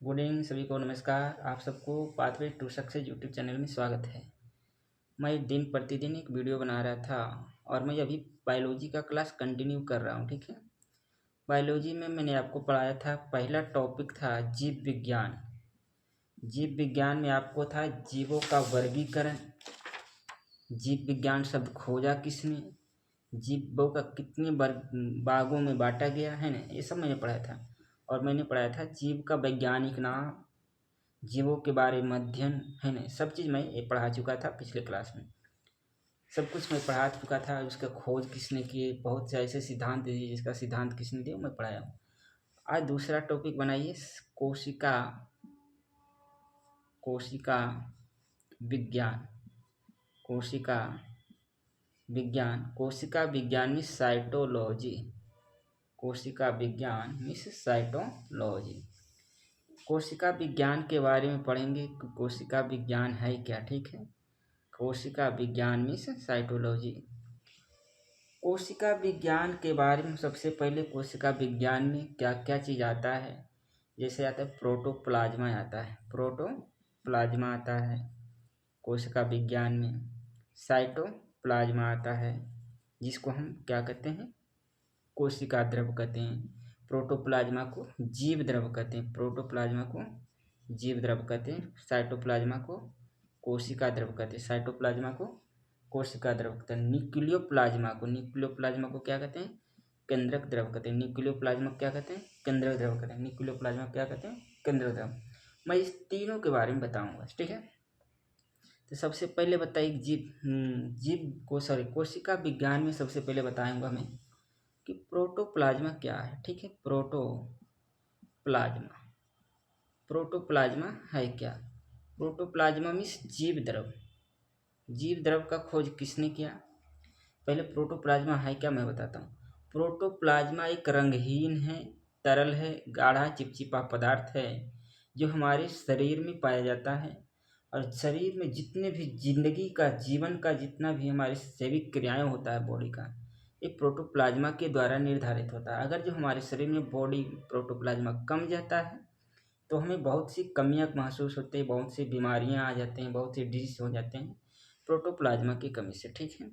Good evening सभी को नमस्कार। आप सबको pathway to success YouTube channel में स्वागत है। मैं दिन प्रतिदिन एक वीडियो बना रहा था और मैं अभी बायोलॉजी का क्लास कंटिन्यू कर रहा हूँ। ठीक है, बायोलॉजी में मैंने आपको पढ़ाया था, पहला टॉपिक था जीव विज्ञान। जीव विज्ञान में आपको था जीवों का वर्गीकरण, जीव विज्ञान शब्द खोजा किसने, जीवों का कितने भागों में बांटा गया है ना, ये सब मैंने पढ़ाया था। और मैंने पढ़ाया था जीव का वैज्ञानिक नाम, जीवों के बारे में अध्ययन है ना, सब चीज़ मैं ये पढ़ा चुका था पिछले क्लास में। सब कुछ मैं पढ़ा चुका था। उसका खोज किसने किए, बहुत से ऐसे सिद्धांत दिए जिसका सिद्धांत किसने दिया, मैं पढ़ाया हूँ। आज दूसरा टॉपिक बनाइए कोशिका, कोशिका विज्ञान, कोशिका विज्ञान, कोशिका विज्ञान में साइटोलॉजी, कोशिका विज्ञान में साइटोलॉजी। कोशिका विज्ञान के बारे में पढ़ेंगे कि कोशिका विज्ञान है क्या। ठीक है, कोशिका विज्ञान में साइटोलॉजी। कोशिका विज्ञान के बारे में सबसे पहले कोशिका विज्ञान में क्या क्या चीज़ आता है, जैसे आता है प्रोटोप्लाज्मा आता है, प्रोटोप्लाज्मा आता है कोशिका विज्ञान में। साइटोप्लाज्मा आता है जिसको हम क्या कहते हैं, कोशिका द्रव कहते हैं। प्रोटोप्लाज्मा को जीव द्रव कहते हैं, प्रोटोप्लाज्मा को जीव द्रव कहते हैं। साइटोप्लाज्मा को कोशिका द्रव कहते हैं, साइटोप्लाज्मा को कोशिका द्रव कहते हैं। न्यूक्लियोप्लाज्मा को क्या कहते हैं, केंद्रक द्रव कहते हैं। न्यूक्लियोप्लाज्मा क्या कहते हैं, केंद्रक द्रव कहते हैं। न्यूक्लियोप्लाज्मा क्या कहते हैं, केंद्रक द्रव। मैं इस तीनों के बारे में बताऊंगा। ठीक है, तो सबसे पहले बताइए कोशिका विज्ञान में सबसे पहले बताऊंगा मैं कि प्रोटोप्लाज्मा क्या है। ठीक है, प्रोटोप्लाज्मा, प्रोटोप्लाज्मा है क्या। प्रोटोप्लाज्मा मीन्स जीव द्रव। जीव द्रव का खोज किसने किया। पहले प्रोटोप्लाज्मा है क्या मैं बताता हूँ। प्रोटोप्लाज्मा एक रंगहीन है, तरल है, गाढ़ा चिपचिपा पदार्थ है जो हमारे शरीर में पाया जाता है। और शरीर में जितने भी जिंदगी का, जीवन का जितना भी हमारे जैविक क्रियाएं होता है बॉडी का, ये प्रोटोप्लाज्मा के द्वारा निर्धारित होता है। अगर जो हमारे शरीर में बॉडी प्रोटोप्लाज्मा कम जाता है तो हमें बहुत सी कमियां महसूस होती है, बहुत सी बीमारियां आ जाते हैं, बहुत से डिजीज हो जाते हैं प्रोटोप्लाज्मा की कमी से। ठीक है,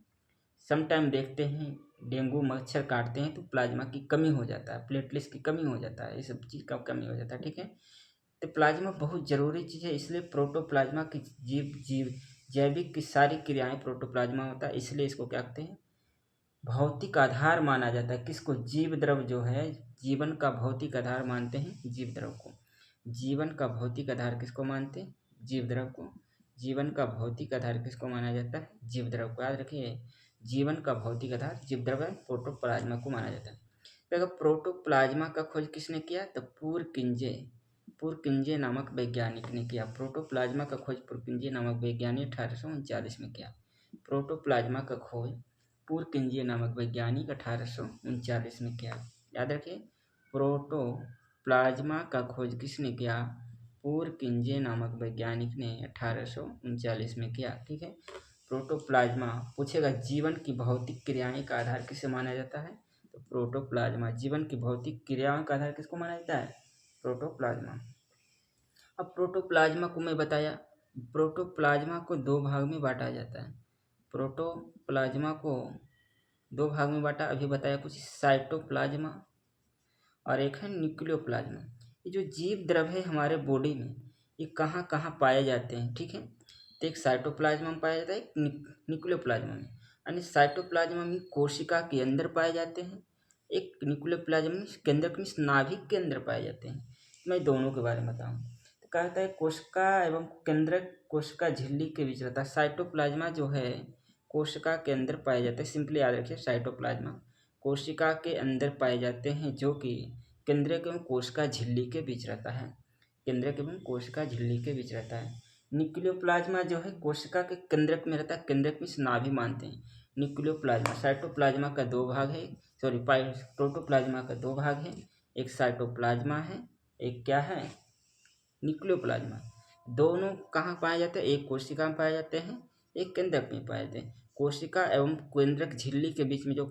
समटाइम देखते हैं डेंगू मच्छर काटते हैं तो प्लाज्मा की कमी हो जाता है, प्लेटलेट्स की कमी हो जाता है, ये सब चीज़ का कमी हो जाता है। ठीक है, तो प्लाज्मा बहुत ज़रूरी चीज़ है, इसलिए प्रोटोप्लाज्मा की जैविक की सारी क्रियाएं प्रोटोप्लाज्मा होता है, इसलिए इसको क्या कहते हैं, भौतिक आधार माना जाता है। किसको, जीव द्रव जो है, जीवन का भौतिक आधार मानते हैं जीव द्रव को। जीवन का भौतिक आधार किसको मानते हैं, जीव द्रव को। जीवन का भौतिक आधार किसको माना जाता है, जीव द्रव को। याद रखिए, जीवन का भौतिक आधार जीव द्रव है, प्रोटोप्लाज्मा को माना जाता है। तो अगर प्रोटोप्लाज्मा का खोज किसने किया, तो पुरकिंजे नामक वैज्ञानिक ने किया। प्रोटोप्लाज्मा का खोज पुरकिंजे नामक वैज्ञानिक 1839 में किया। प्रोटोप्लाज्मा का खोज पुरकिंजे नामक वैज्ञानिक 1839 में किया। याद रखिए, प्रोटोप्लाज्मा का खोज किसने किया, पुरकिंजे नामक वैज्ञानिक ने 1839 में किया। ठीक है, प्रोटोप्लाज्मा पूछेगा जीवन की भौतिक क्रियाएं का आधार किसे माना जाता है, तो प्रोटोप्लाज्मा। जीवन की भौतिक क्रियाओं का आधार किसको माना जाता है, प्रोटोप्लाज्मा। अब प्रोटोप्लाज्मा को मैं बताया, प्रोटोप्लाज्मा को दो भाग में बांटा जाता है। प्रोटोप्लाज्मा को दो भाग में बांटा, अभी बताया कुछ, साइटोप्लाज्मा और एक है न्यूक्लियोप्लाज्मा। ये जो जीव द्रव है हमारे बॉडी में, ये कहाँ कहाँ पाए जाते हैं। ठीक है, तो एक साइटोप्लाज्मा में पाया जाता है, एक न्यूक्लियोप्लाज्मा में। यानी साइटोप्लाज्मा में कोशिका के अंदर पाए जाते हैं, एक न्यूक्लियोप्लाज्मा में के अंदर, नाभिक के अंदर पाए जाते हैं। मैं दोनों के बारे में बताऊँ तो कहता है कोशिका एवं केंद्रक कोशिका झिल्ली के बीच रहता है। साइटोप्लाज्मा जो है कोशिका के अंदर पाए जाते हैं। सिंपली याद रखिए, साइटोप्लाज्मा कोशिका के अंदर पाए जाते हैं, जो कि केंद्रक एवं कोशिका झिल्ली के बीच रहता है, केंद्रक एवं कोशिका झिल्ली के बीच रहता है। न्यूक्लियोप्लाज्मा जो है कोशिका के केंद्रक में रहता है, केंद्रक में नाभि मानते हैं न्यूक्लियोप्लाज्मा। साइटोप्लाज्मा का दो भाग है, प्रोटोप्लाज्मा का दो भाग है, एक साइटोप्लाज्मा है, एक क्या है, न्यूक्लियोप्लाज्मा। दोनों कहाँ पाए जाते हैं, एक कोशिका में पाए जाते हैं, एक केंद्रक में पाए जाते हैं। कोशिका एवं केंद्रक झिल्ली के बीच में जो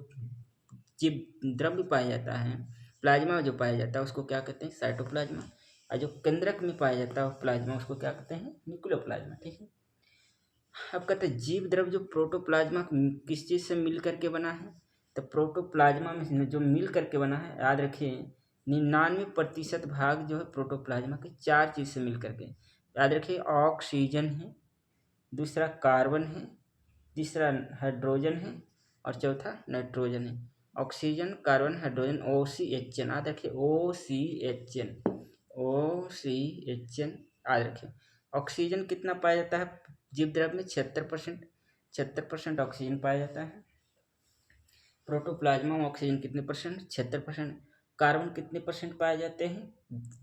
जीव द्रव्य पाया जाता है, प्लाज्मा जो पाया जाता है, उसको क्या कहते हैं, साइटोप्लाज्मा। और जो केंद्रक में पाया जाता है प्लाज्मा उसको क्या कहते हैं, न्यूक्लियोप्लाज्मा। ठीक है। अब कहते हैं जीव द्रव जो प्रोटोप्लाज्मा किस चीज़ से मिल करके बना है, तो प्रोटोप्लाज्मा में जो मिल करके बना है, याद रखिए 99% भाग जो है प्रोटोप्लाज्मा के 4 चीज़ से मिल करके, याद रखिए ऑक्सीजन है, दूसरा कार्बन है, तीसरा हाइड्रोजन है और चौथा नाइट्रोजन है। ऑक्सीजन, कार्बन, हाइड्रोजन, OCHN, याद रखिए OCHN, OCHN याद रखिए। ऑक्सीजन कितना पाया जाता है जीव द्रव में, 76%, 76% ऑक्सीजन पाया जाता है। प्रोटोप्लाज्मा में ऑक्सीजन कितने परसेंट, 76%। कार्बन कितने परसेंट पाए जाते हैं,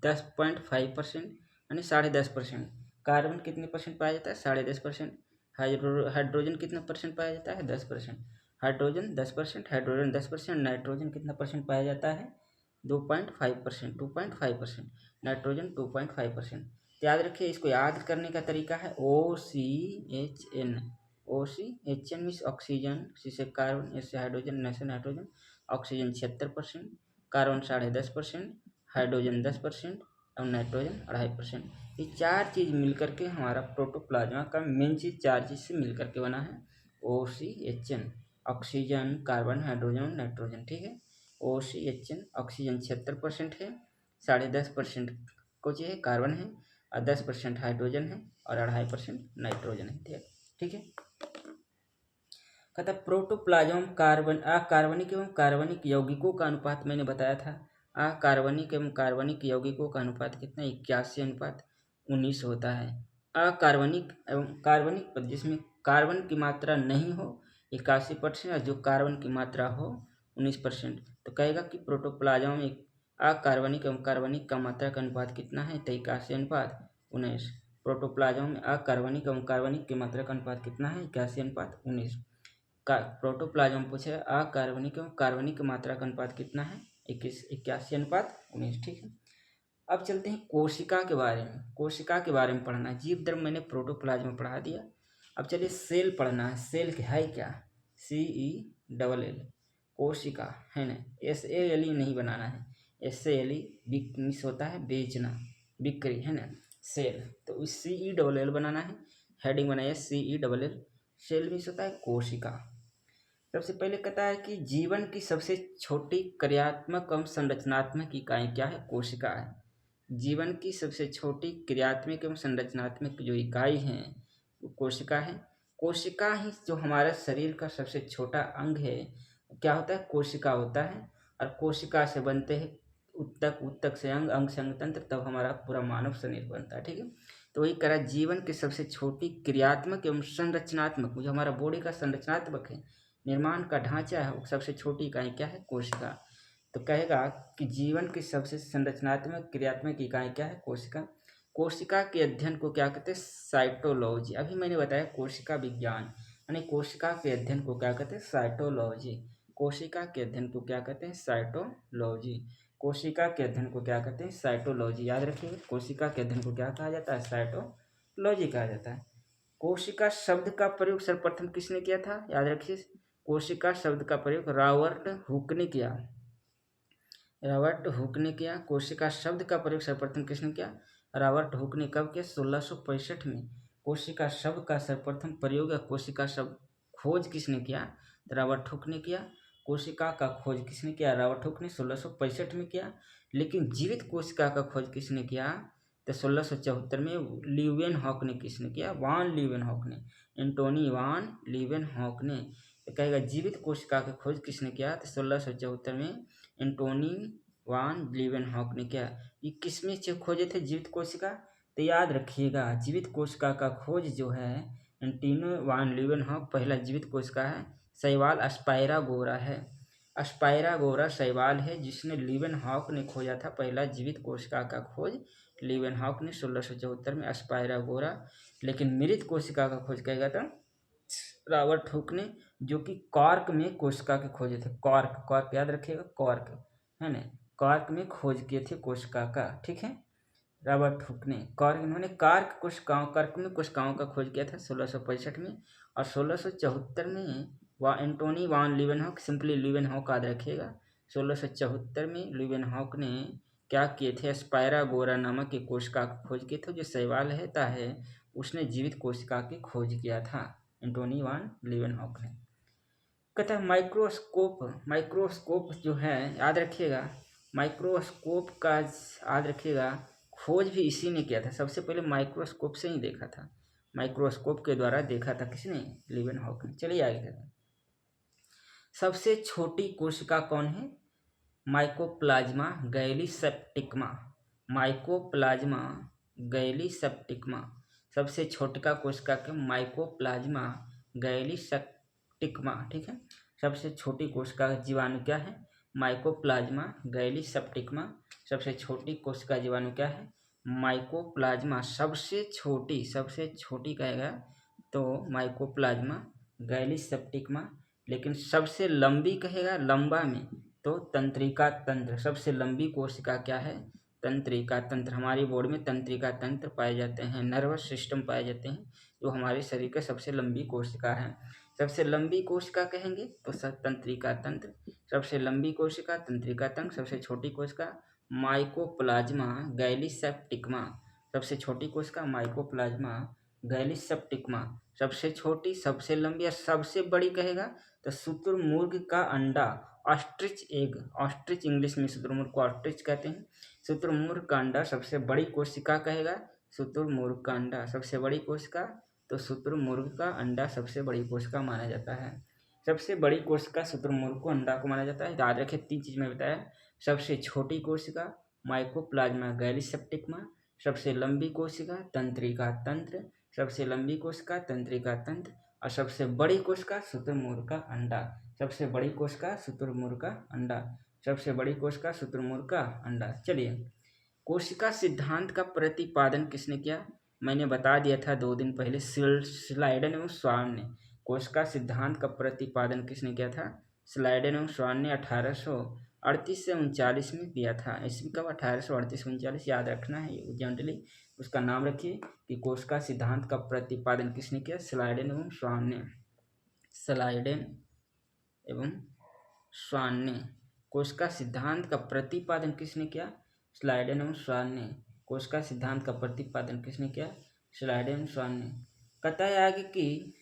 10.5%, यानी 10.5%। कार्बन कितने परसेंट पाया जाता है, 10.5%। हाइड्रोजन कितना परसेंट पाया जाता है, 10%। Hydrogen 10%, hydrogen 10%। नाइट्रोजन कितना परसेंट पाया जाता है, 2.5%, 2.5%। नाइट्रोजन 2.5%। तो याद रखिए, इसको याद करने का तरीका है OCHN। OCHN मीन्स ऑक्सीजन, से कार्बन, इससे हाइड्रोजन, से नाइट्रोजन। ऑक्सीजन 76%, कार्बन 10.5%, हाइड्रोजन 10% और नाइट्रोजन 2.5%। ये 4 चीज़ मिल करके हमारा प्रोटोप्लाज्मा का मेन चीज़ 4 चीज़ से मिल करके बना है OCHN, oxygen, carbon, hydrogen, nitrogen. ठीक है। OCHN ऑक्सीजन 76% है, 10.5% कुछ है कार्बन है और 10% हाइड्रोजन है और 2.5% नाइट्रोजन है। ठीक है। कहता प्रोटोप्लाज्म कार्बन अकार्बनिक एवं कार्बनिक यौगिकों का अनुपात मैंने बताया था। अकार्बनिक एवं कार्बनिक यौगिकों का अनुपात कितना, 81:19 होता है। अकार्बनिक एवं कार्बनिक पद जिसमें कार्बन की मात्रा नहीं हो 81% और जो कार्बन की मात्रा हो 19%। तो कहेगा कि प्रोटोप्लाज्म में अकार्बनिक एवं कार्बनिक का मात्रा का अनुपात कितना है, तो 81:19। प्रोटोप्लाज्म में अकार्बनिक एवं कार्बनिक की मात्रा का अनुपात कितना है, 81:19। प्रोटोप्लाज्म पूछे अकार्बनिक एवं कार्बनिक की मात्रा का अनुपात कितना है, 81:19। ठीक है। अब चलते हैं कोशिका के बारे में। कोशिका के बारे में पढ़ना है। जीव द्रव मैंने प्रोटोप्लाज्म पढ़ा दिया। अब चलिए सेल पढ़ना है। सेल है क्या, CELL, कोशिका है ना, SALE नहीं बनाना है। SALE मिस होता है बेचना, बिक्री है ना। सेल तो CELL बनाना है। हेडिंग बनाइए CELL। सेल मिस होता है कोशिका। सबसे पहले कहता है कि जीवन की सबसे छोटी क्रियात्मक एवं संरचनात्मक इकाई क्या है, कोशिका है। जीवन की सबसे छोटी क्रियात्मक एवं संरचनात्मक जो इकाई है वो कोशिका है। कोशिका ही जो हमारा शरीर का सबसे छोटा अंग है, क्या होता है, कोशिका होता है। और कोशिका से बनते हैं उत्तक, उत्तक से अंग, अंग से अंग तंत्र, तब हमारा पूरा मानव शरीर बनता है। ठीक है। तो वही करा, जीवन की सबसे छोटी क्रियात्मक एवं संरचनात्मक, जो हमारा बॉडी का संरचनात्मक है, निर्माण का ढांचा है, वो सबसे छोटी इकाई क्या है, कोशिका। तो कहेगा कि जीवन की सबसे संरचनात्मक क्रियात्मक इकाई क्या है, कोशिका। कोशिका के अध्ययन को क्या कहते हैं, साइटोलॉजी। अभी मैंने बताया कोशिका विज्ञान, यानी कोशिका के अध्ययन को क्या कहते हैं, साइटोलॉजी। कोशिका के अध्ययन को क्या कहते हैं, साइटोलॉजी। कोशिका के अध्ययन को क्या कहते हैं, साइटोलॉजी। याद रखिए, कोशिका के अध्ययन को क्या कहा जाता है, साइटोलॉजी कहा जाता है। कोशिका शब्द का प्रयोग सर्वप्रथम किसने किया था, याद रखिए, कोशिका शब्द का प्रयोग रॉबर्ट हुक ने किया। रॉबर्ट हुक ने किया। कोशिका शब्द का प्रयोग सर्वप्रथम किसने किया, रॉबर्ट हुक ने। कब किया, 1665 में। कोशिका शब्द का सर्वप्रथम प्रयोग या कोशिका शब्द खोज किसने किया, तो रॉबर्ट हुक ने किया। कोशिका का खोज किसने किया, रॉबर्ट हुक ने 1665 में किया। लेकिन जीवित कोशिका का खोज किसने किया, तो 1674 में लीवेनहॉक ने किसने किया, वान लीवेनहॉक ने, एंटोनी वान लीवेनहॉक ने। तो कहेगा जीवित कोशिका की खोज किसने किया, तो 1674 में एंटोनी वान लीवेनहॉक ने किया। ये किसमें से खोजे थे जीवित कोशिका, तो याद रखिएगा जीवित कोशिका का खोज जो है एंटोनी वान लीवेनहॉक, पहला जीवित कोशिका है शैवाल अस्पायरागोरा है। अस्पायरागोरा शैवाल है जिसने लीवेनहॉक ने खोजा था, पहला जीवित कोशिका का खोज लीवेनहॉक ने 1674 में, अस्पायरागोरा। लेकिन मृत कोशिका का खोज कहेगा था रॉबर्ट हुक ने, जो कि कॉर्क में कोशिका के खोजे थे। कॉर्क, कॉर्क याद रखिएगा, कॉर्क है ना, कॉर्क में खोज किए थे कोशिका का। ठीक है। रॉबर्ट हुक ने कॉर्क, इन्होंने कॉर्क में कोशिकाओं का खोज किया था 1665 में। और 1674 में एंटोनी वान लीवेनहॉक, सिंपली लीवेनहॉक याद रखिएगा, 1674 में लीवेनहॉक ने क्या किए थे? स्पायरागोरा नामक एक कोशिका की खोज की थी। जो शैवाल रहता है उसने जीवित कोशिका की खोज किया था, एंटोनी वान लीवेनहॉक ने। कहता है माइक्रोस्कोप जो है, याद रखिएगा, माइक्रोस्कोप का याद रखिएगा, खोज भी इसी ने किया था। सबसे पहले माइक्रोस्कोप से ही देखा था, माइक्रोस्कोप के द्वारा देखा था किसने? लीवेनहॉक ने। चलिए आगे कहते हैं, सबसे छोटी कोशिका कौन है? माइकोप्लाज्मा गैलीसेप्टिकमा। माइकोप्लाज्मा गैलीसेप्टिकमा सबसे छोटिका कोशिका के माइकोप्लाज्मा गैलीसेप्टिकमा, ठीक है। सबसे छोटी कोशिका का जीवाणु क्या है? माइकोप्लाज्मा गैलीसेप्टिकमा। सबसे छोटी कोशिका जीवाणु क्या है? माइकोप्लाज्मा। सबसे छोटी कहेगा तो माइकोप्लाज्मा गैलीसेप्टिकमा। लेकिन सबसे लंबी कहेगा, लंबा में, तो तंत्रिका तंत्र। सबसे लंबी कोशिका क्या है? तंत्रिका तंत्र। हमारी बॉडी में तंत्रिका तंत्र पाए जाते हैं, नर्वस सिस्टम पाए जाते हैं, जो हमारे शरीर का सबसे लंबी कोशिका है। सबसे लंबी कोशिका कहेंगे तो तंत्रिका तंत्र। सबसे लंबी कोशिका तंत्रिका तंत्र। सबसे छोटी कोशिका माइकोप्लाज्मा गैलीसेप्टिकमा। सबसे छोटी कोशिका माइकोप्लाज्मा गैलीसेप्टिकमा। सबसे छोटी, सबसे लंबी और सबसे बड़ी कहेगा तो शुतुरमुर्ग का अंडा, ऑस्ट्रिच एग। ऑस्ट्रिच इंग्लिश में शुतुरमुर्ग को ऑस्ट्रिच कहते हैं। शुतुरमुर्ग का अंडा सबसे बड़ी कोशिका कहेगा, शुतुरमुर्ग का अंडा सबसे बड़ी कोशिका, तो शुतुरमुर्ग का अंडा सबसे बड़ी कोशिका माना जाता है। सबसे बड़ी कोशिका शुतुरमुर्ग को अंडा को माना जाता है। याद रखें, 3 चीज में बताया। सबसे छोटी कोशिका माइकोप्लाज्मा गैलीसेप्टिकमा। सबसे लंबी कोशिका तंत्रिका तंत्र। सबसे लंबी कोशिका तंत्रिका तंत्र। और सबसे बड़ी कोशिका शुतुरमुर्ग का अंडा। सबसे बड़ी कोशिका शुतुरमुर्ग का अंडा। सबसे बड़ी कोशिका शुतुरमुर्ग का अंडा। चलिए, कोशिका सिद्धांत का प्रतिपादन किसने किया? मैंने बता दिया था 2 दिन पहले, स्लाइडन एवं स्वान ने। कोशिका सिद्धांत का प्रतिपादन किसने किया था? स्लाइडन एवं स्वान ने 1838 से 39 में दिया था। ईस्वी कब? 1838-39, याद रखना है जनरली। उसका नाम रखिए कि कोशिका सिद्धांत का प्रतिपादन किसने किया? स्लाइडन एवं स्वान ने। स्लाइडन एवं स्वान ने। कोशिका सिद्धांत का प्रतिपादन किसने किया? स्लाइडन एवं स्वान ने। कोशिका सिद्धांत का प्रतिपादन किसने किया? स्लाइडन एवं स्वान ने। कहता है आगे कि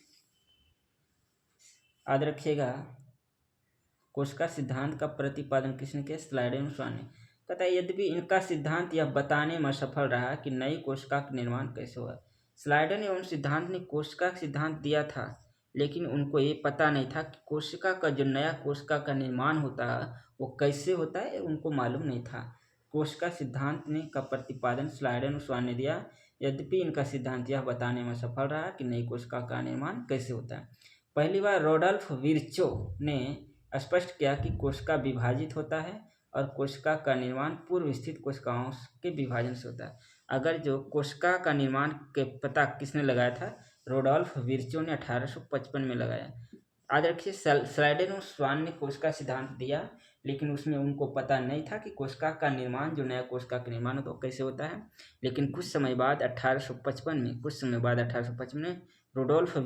याद रखिएगा, कोशिका सिद्धांत का प्रतिपादन किसने किया? स्लाइडन एवं स्वान ने। कहता है यद्यपि इनका सिद्धांत यह बताने में असफल रहा कि नई कोशिका का निर्माण कैसे हुआ। स्लाइडन एवं सिद्धांत ने कोशिका सिद्धांत दिया था, लेकिन उनको ये पता नहीं था कि कोशिका का जो नया कोशिका का निर्माण होता है वो कैसे होता है, उनको मालूम नहीं था। कोशिका सिद्धांत ने का प्रतिपादन स्लाइडन और स्वान ने दिया, यद्यपि इनका सिद्धांत यह बताने में सफल रहा कि नई कोशिका का निर्माण कैसे होता है। पहली बार रोडोल्फ विर्चो ने स्पष्ट किया कि कोशिका विभाजित होता है और कोशिका का निर्माण पूर्व स्थित कोशिकाओं के विभाजन से होता है। अगर जो कोशिका का निर्माण के पता किसने लगाया था? रोडोल्फ विर्चो ने 1855 में लगाया। याद रखिए, स्लाइडन और स्वान ने कोशिका सिद्धांत दिया, लेकिन उसमें उनको पता नहीं था कि कोशिका का निर्माण, जो नया कोशिका का निर्माण होता है वो कैसे होता है। लेकिन कुछ समय बाद 1855 में रूडोल्फ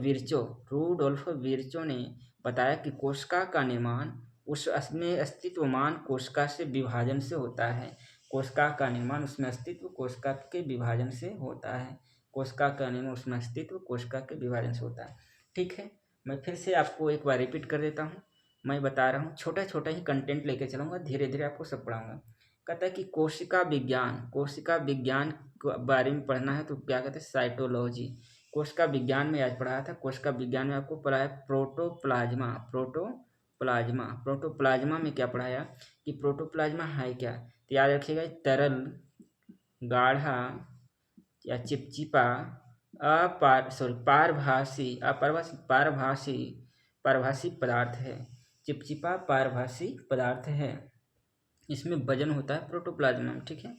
विर्चो ने बताया कि कोशिका का निर्माण उस में अस्तित्वमान कोशिका से विभाजन से होता है। कोशिका का निर्माण उसमें अस्तित्व कोशिका के विभाजन से होता है। कोशिका का निर्माण उसमें अस्तित्व कोशिका के विभाजन से होता है। ठीक है, मैं फिर से आपको एक बार रिपीट कर देता हूँ। मैं बता रहा हूँ, छोटा छोटा ही कंटेंट लेके चलूँगा, धीरे धीरे आपको सब पढ़ाऊँगा। कहता है कि कोशिका विज्ञान के बारे में पढ़ना है तो क्या कहते हैं? साइटोलॉजी। कोशिका विज्ञान में आज पढ़ाया था। कोशिका विज्ञान में आपको पढ़ाया प्रोटोप्लाज्मा में क्या पढ़ाया कि प्रोटोप्लाज्मा है क्या? तो याद रखिएगा, तरल, गाढ़ा या चिपचिपा, पारभासी पदार्थ है। चिपचिपा पारभासी पदार्थ है। इसमें वजन होता है प्रोटोप्लाज्मा में, ठीक है।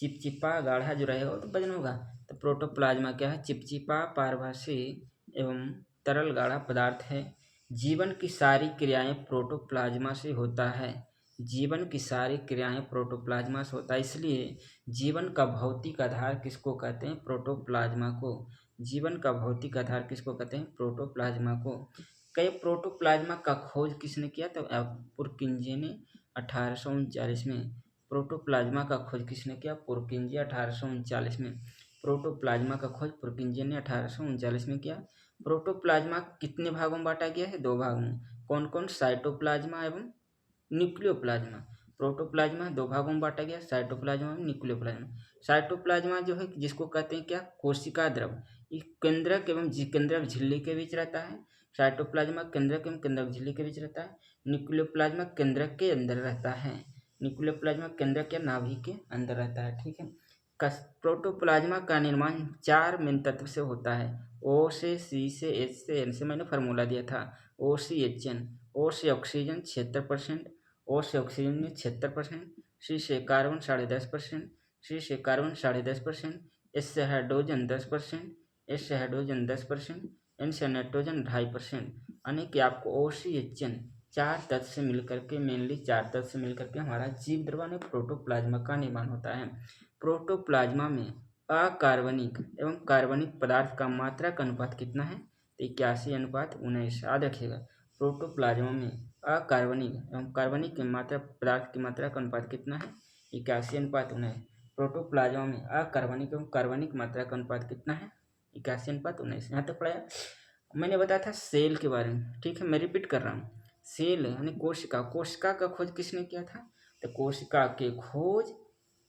चिपचिपा गाढ़ा जो रहेगा तो वजन होगा। तो प्रोटोप्लाज्मा क्या है? चिपचिपा पारभासी एवं तरल गाढ़ा पदार्थ है। जीवन की सारी क्रियाएं प्रोटोप्लाज्मा से होता है। जीवन की सारी क्रियाएं प्रोटोप्लाज्मा से होता है। इसलिए जीवन का भौतिक आधार किसको कहते हैं? प्रोटोप्लाज्मा को। जीवन का भौतिक आधार किसको कहते हैं? प्रोटोप्लाज्मा को। कई प्रोटोप्लाज्मा का खोज किसने किया? तो पुरकिंजे ने 1839 में। प्रोटोप्लाज्मा का खोज किसने किया? पुरकिंजे 1839 में। प्रोटोप्लाज्मा का खोज पुरकिंजे ने 1839 में किया। प्रोटोप्लाज्मा कितने भागों में बांटा गया है? 2 भागों में। कौन कौन? साइटोप्लाज्मा एवं न्यूक्लियोप्लाज्मा। प्रोटोप्लाज्मा 2 भागों में बांटा गया, साइटोप्लाज्मा एवं न्यूक्लियोप्लाज्मा। साइटोप्लाज्मा जो है जिसको कहते हैं क्या? कोशिका द्रव। ये केंद्रक एवं केंद्रक झिल्ली के बीच रहता है। साइटोप्लाज्मा केंद्रक एवं केंद्रक झिल्ली के बीच रहता है। न्यूक्लियोप्लाज्मा केंद्रक के अंदर रहता है। न्यूक्लियोप्लाज्मा केंद्रक या नाभि के अंदर रहता है। ठीक है। प्रोटोप्लाज्मा का निर्माण 4 मेन तत्व से होता है। ओ से, सी से, एच से, एन से। मैंने फार्मूला दिया था OCHN। ओ से ऑक्सीजन 76%, ओ से ऑक्सीजन में 76%, सी से कार्बन 10.5%, सी से कार्बन 10.5%, एस से हाइड्रोजन 10%, एस से हाइड्रोजन 10%, एन से नाइट्रोजन 2.5%। यानी कि आपको OCHN 4 तत्व से मिलकर के, मेनली 4 तत्व से मिलकर के हमारा जीव द्रव्य प्रोटोप्लाज्मा का निर्माण होता है। प्रोटोप्लाज्मा में अकार्बनिक एवं कार्बनिक पदार्थ का मात्रा का अनुपात कितना है? 81:19। याद रखिएगा, प्रोटोप्लाज्मा में अकार्बनिक एवं कार्बनिक की मात्रा पदार्थ की मात्रा का अनुपात कितना है? 81:19। प्रोटोप्लाज्मा में अकार्बनिक एवं कार्बनिक मात्रा का अनुपात कितना है? 81:19। यहाँ तक पढ़ाया। मैंने बताया था सेल के बारे में। ठीक है, मैं रिपीट कर रहा हूँ। सेल यानी कोशिका। कोशिका का खोज किसने किया था? तो कोशिका के खोज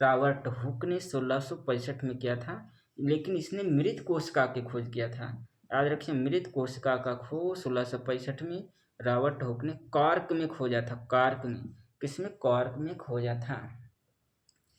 रॉबर्ट हुक ने 1665 में किया था। लेकिन इसने मृत कोशिका की खोज किया था। याद रखिए, मृत कोशिका का खोज 1665 में रॉबर्ट हुक ने कॉर्क में खोजा था। कॉर्क में, किसमें? कॉर्क में खोजा था।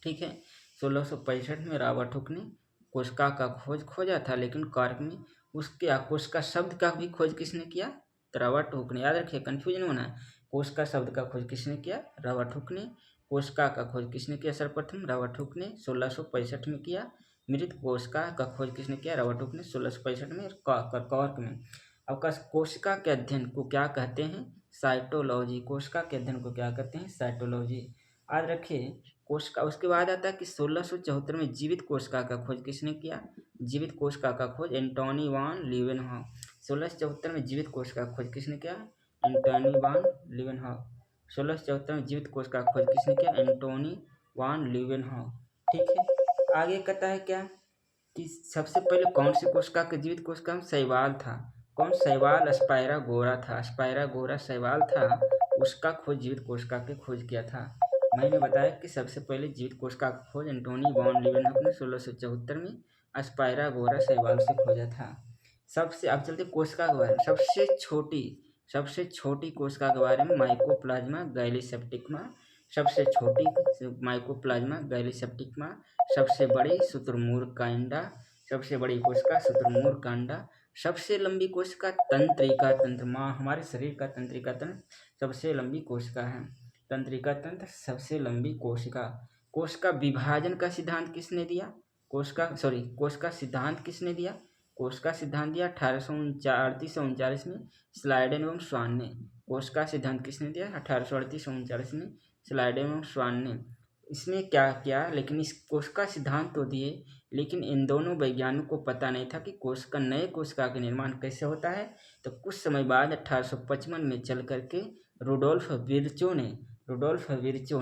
ठीक है, 1665 में रॉबर्ट हुक ने कोशिका का खोज खोजा था, लेकिन कॉर्क में। उसके कोशिका शब्द का भी खोज किसने किया? तो रॉबर्ट हुक ने। याद रखिए, कंफ्यूजन होना है। कोशिका शब्द का खोज किसने किया? रॉबर्ट हुक ने। कोशिका का खोज किसने किया? सर्वप्रथम रॉबर्ट हुक ने 1665 में किया। मृत कोशिका का खोज किसने किया? रॉबर्ट हुक ने 1665 में कॉर्क में। अब कोशिका के अध्ययन को क्या कहते हैं? साइटोलॉजी। कोशिका के अध्ययन को क्या कहते हैं? साइटोलॉजी। याद रखिए, कोशिका। उसके बाद आता है कि 1674 में जीवित कोशिका का खोज किसने किया? जीवित कोशिका का खोज एंटोनी वान लीवेनहॉक। 1674 में जीवित कोशिका का खोज किसने किया? एंटोनी वान लीवेनहॉक। 1674 में जीवित कोशिका का खोज किसने किया? एंटोनी वान लीवेनहॉक। ठीक है, आगे कहता है क्या कि सबसे पहले कौन सी कोशिका के जीवित कोशिका में? शैवाल था। कौन? शैवाल स्पायरागोरा था। स्पायरागोरा शैवाल था, उसका खोज जीवित कोशिका के खोज किया था। मैंने बताया कि सबसे पहले जीवित कोशिका का खोज एंटोनी वॉन लीवेनहॉक ने 1674 में स्पायरागोरा शैवाल से खोजा था। सबसे, अब चलते कोशिका के बारे में। सबसे छोटी कोशिका के बारे में माइकोप्लाज्मा गैलीसेप्टिकमा। सबसे छोटी माइकोप्लाज्मा गैलीसेप्टिकमा। सबसे बड़ी शुतुरमुर्ग कांडा। सबसे बड़ी कोशिका शुतुरमुर्ग कांडा। सबसे लंबी कोशिका तंत्रिका तंत्र। माँ, हमारे शरीर का तंत्रिका तंत्र सबसे लंबी कोशिका है। तंत्रिका तंत्र सबसे लंबी कोशिका। कोशिका विभाजन का सिद्धांत किसने दिया? कोशिका सिद्धांत किसने दिया? कोशिका सिद्धांत दिया 1838-39 में स्लाइडेन एवं स्वान ने। कोशिका सिद्धांत किसने दिया? 1838-39 में स्लाइडेन एवं स्वान ने। इसने क्या किया? लेकिन इस कोशिका सिद्धांत तो दिए, लेकिन इन दोनों वैज्ञानिकों को पता नहीं था कि नए कोशिका का निर्माण कैसे होता है। तो कुछ समय बाद 1855 में चल करके रुडोल्फ विर्चो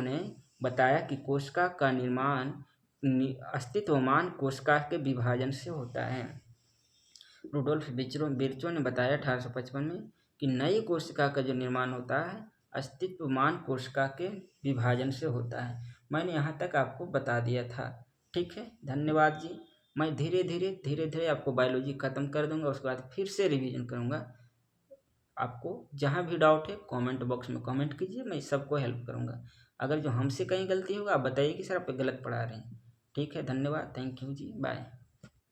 ने बताया कि कोशिका का निर्माण अस्तित्वमान कोशिका के विभाजन से होता है। रुडोल्फ विर्चो ने बताया 1855 में कि नई कोशिका का जो निर्माण होता है अस्तित्वमान कोशिका के विभाजन से होता है। मैंने यहाँ तक आपको बता दिया था। ठीक है, धन्यवाद जी। मैं धीरे धीरे आपको बायोलॉजी ख़त्म कर दूंगा, उसके बाद फिर से रिवीजन करूँगा। आपको जहाँ भी डाउट है कमेंट बॉक्स में कमेंट कीजिए, मैं सबको हेल्प करूँगा। अगर जो हमसे कहीं गलती होगा आप बताइए कि सर आप गलत पढ़ा रहे हैं। ठीक है, धन्यवाद, थैंक यू जी, बाय।